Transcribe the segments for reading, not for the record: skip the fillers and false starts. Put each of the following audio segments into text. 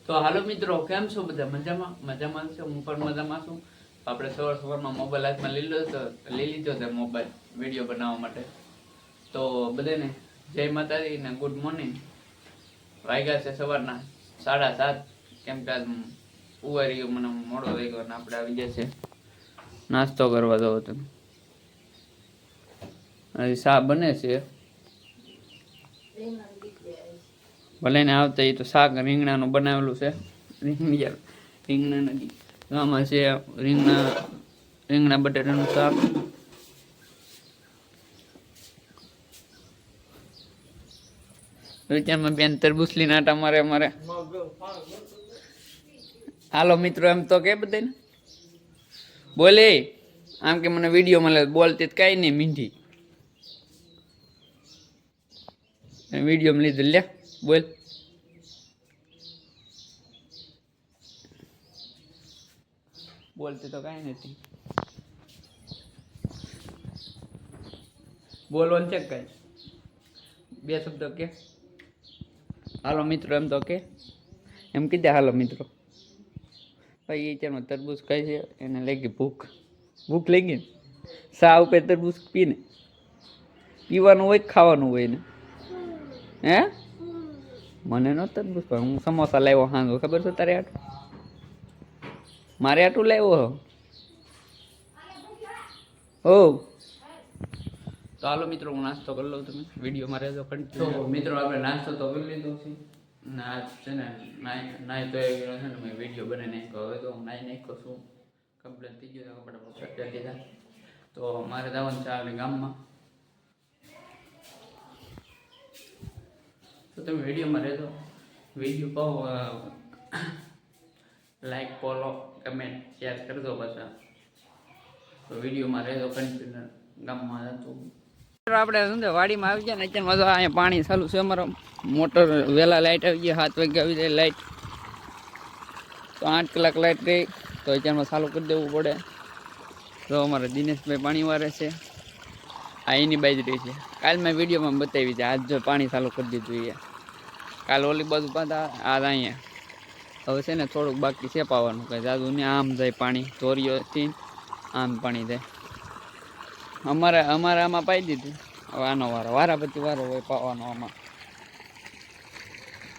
તો હાલો મિત્રો, કેમ છો બધા? મજામાં છે? હું પણ મજામાં છું. આપણે સવારમાં મોબાઈલ હાથમાં લઈ લીધો છે મોબાઈલ વિડીયો બનાવવા માટે. તો બધાને જય માતાજી ને ગુડ મોર્નિંગ. વાગ્યા છે સવારના 7:30. કેમ કે આજ ઉવારી મને મોડો થઈ ગયો ને આપણે આવી ગયા છે નાસ્તો કરવા. દો તમે હજી શા બને છે ભલે ને આવતા. એ તો શાક રીંગણાનું બનાવેલું છે. રીંગણા નથી, આમાં છે રીંગણા બટાટાનું શાક. વિચારમાં બેન તરબૂચલી નાટા મારે. હાલો મિત્રો, એમ તો કે બધાને બોલે આમ કે મને વિડીયો મળે બોલતી કઈ નહીં મીંઢી વિડીયો લીધે લે બોલ. બોલતી તો કઈ નથી, બોલવાનું છે કઈ બે શબ્દ કે. હાલો મિત્રો, એમ તો કે એમ કીધે. હાલો મિત્રો, ભાઈ એ ચારમાં તરબૂચ ખાય છે, એને લાગી ભૂખ લાગી ને સા ઉપર તરબૂચ પીને પીવાનું હોય ખાવાનું હોય ને. હે મને ન તરબૂચ ભાવે. હું સમોસા લાવ્યો હાંગો, ખબર છે તારે? આટું મારે આટું લાવ્યો હો. તો હાલો મિત્રો, હું નાસ્તો કરી લઉં. તમે વિડીયોમાં રહેજો. તો મિત્રો, આપણે નાસ્તો તો કરી લીધો છે. ના છે ને નાઈ તો છે ને મેં વિડીયો બનાવી નાખ્યો. હવે તો હું નાઈ નાખ્યો છું, કમ્પ્લીટ થઈ ગયું. કપડા પહેરી લીધા. તો મારે જવાનું છે આગળ ગામમાં. તો તમે વિડીયોમાં રહેજો. વિડીયો કહો લાઈક, ફોલો, કમેન્ટ, શેર કરજો પાછા. તો વિડીયોમાં રહેજો કન્ટિન્યુ. ગામમાં જતું આપણે શું વાડીમાં આવી ગયા ને. અત્યારે મજા અહીંયા પાણી ચાલુ છે. અમારો મોટર વહેલા લાઇટ આવી ગઈ, 7 વાગે આવી જાય લાઇટ. તો 8 કલાક લાઇટ રહી તો અત્યારમાં ચાલુ કરી દેવું પડે. તો અમારે દિનેશભાઈ પાણી વારે છે. આ એની બાજરી છે. કાલ મેં વિડીયોમાં બતાવી છે. આજ જો પાણી ચાલુ કરી દીધું. કાલ ઓલી બાજુ પાતા, આજ અહીંયા. હવે છે ને થોડુંક બાકી છે પાવાનું. કે જાદુ ને આમ જાય પાણી, ધોરીઓથી આમ પાણી જાય. અમારે આમાં પાઈ દીધું. હવે આનો વારા પછી વારો હોય પાવાનો.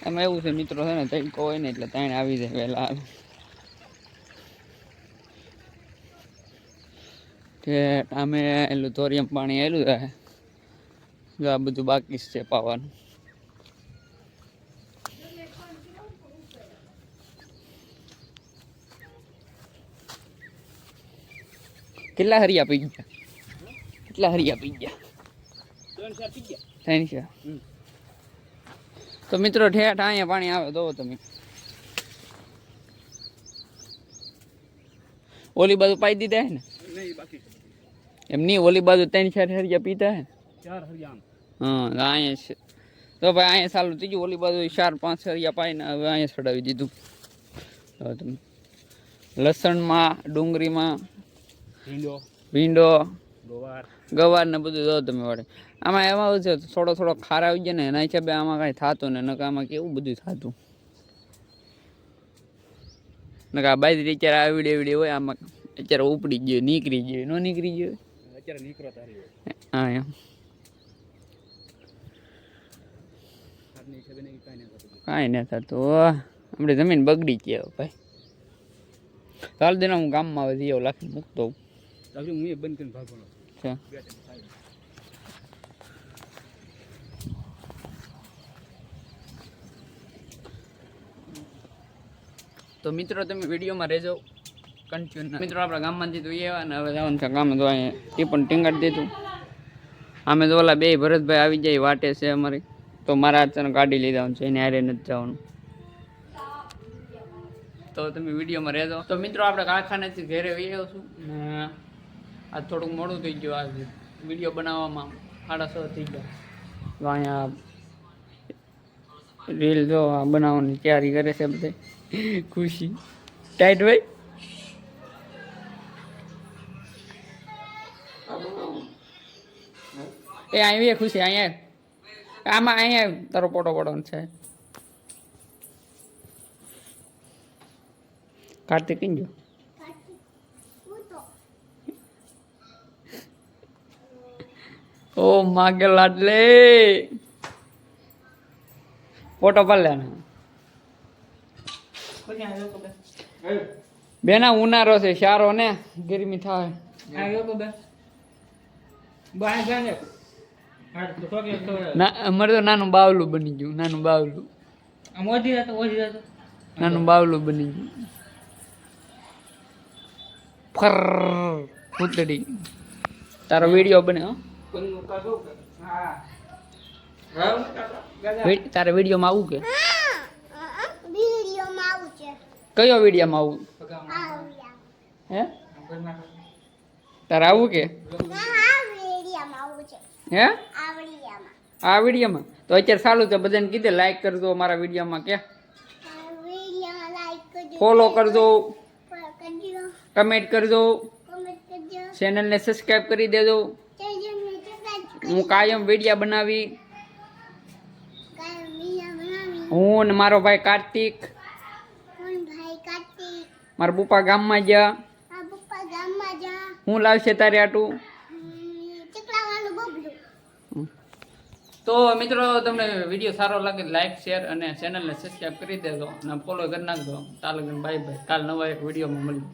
આમાં એવું છે મિત્રો, છે ને તડકો હોય ને એટલે તાણે આવી જાય વહેલા. અમે એટલું ધોરિયમ પાણી એલું રહે. જો આ બધું બાકી છે પાવાનું. કેટલા હરિયા પી ગયા? કેટલા હરિયા પી ગયા? 3-4. તો મિત્રો, ઠેઠ અહીંયા પાણી આવે. જોવો તમે. ઓલી બાજુ પાઈ દીધા હે ને? એમ નહીં, ઓલી બાજુ 3-4 હરિયા પીતા હે. 4 હરિયા. હા, અહીંયા છે. તો ભાઈ અહીંયા ચાલુ થઈ ગયું. ઓલી બાજુ 4-5 હરિયા પાઈને હવે અહીંયા ચડાવી દીધું. તમે લસણમાં, ડુંગળીમાં, ભીંડો, ગવાર ને બધું દો તમે વાળે. આમાં એમાં છે થોડો ખારા આવી જાય ને એના હિસાબે આમાં કાંઈ થતું ને. નકા આમાં કેવું બધું થતું. નકા બાજરી અત્યારે આવડી હોય. આમાં અત્યારે ઉપડી ગયો, નીકળી ગયો. ન નીકળી ગયો અત્યારે નીકળો તારી. હા એમ કાંઈ નહીં થતું. આપણે જમીન બગડી ગયા ભાઈ. ચાલ દે હું ગામમાં આવે એવું લાખી મૂકતો હું. બંધ કરીને ભાગવાનો છે. તો મિત્રો, તમે વિડીયોમાં રહેજો કન્ટિન્યુ. મિત્રો, આપણા ગામમાંથી તો એવા ને હવે જવાનું છે ગામ. તો અહીંયા એ પણ ટીંગાડી દીધું. અમે તો ઓલા 2 ભરતભાઈ આવી જાય વાટે છે અમારી. તો મારા હાથને ગાડી લઈ જવાનું છે, એને હારે નથી જવાનું. તો તમે વિડીયોમાં રહેજો. તો મિત્રો, આપણે કારખાનેથી ઘરે આવ્યો છું ને આજ થોડુંક મોડું થઈ ગયું. આજ વિડીયો બનાવવામાં 6:30 થઈ ગયા. તો અહીંયા રીલ જો બનાવવાની તૈયારી કરે છે બધે. ખુશી ટાઈટ ભાઈ. એ આવી ખુશી અહીંયા આમાં અહીંયા તારો ફોટો પડવાનો છે. કાર્તિક કઈ ગયો? ઓ માગે લાડલે ફોટો પાડ લે બેના ઉનાળો છે સારો ને ગરમી થાય ના અમારે તો નાનું બાવલું બની ગયું નાનું બાવલું નાનું બાવલું બની ગયું ફર ઉતરી તારો વિડીયો બને તારે વિડીયોમાં આવું કે કયો વિડીયોમાં આવું હે તારે આવું કે હે આ વિડીયોમાં તો અત્યારે સારું છે બધાને કીધે લાઈક કરજો મારા વિડીયોમાં કે ફોલો કરજો કમેન્ટ કરજો ચેનલને સબસ્ક્રાઈબ કરી દેજો હું કાયમ વિડીયા બનાવી હું ને મારો ભાઈ કાર્તિક મારા પપ્પા ગામમાં ગયા હું લાવશે તારે આટું તો મિત્રો તમને વિડીયો સારો લાગે લાઈક શેર અને ચેનલને સબસ્ક્રાઈબ કરી દેજો અને ફોલો કરી નાખજો તાલગન બાય બાય કાલ નવા એક વિડીયોમાં મળીએ.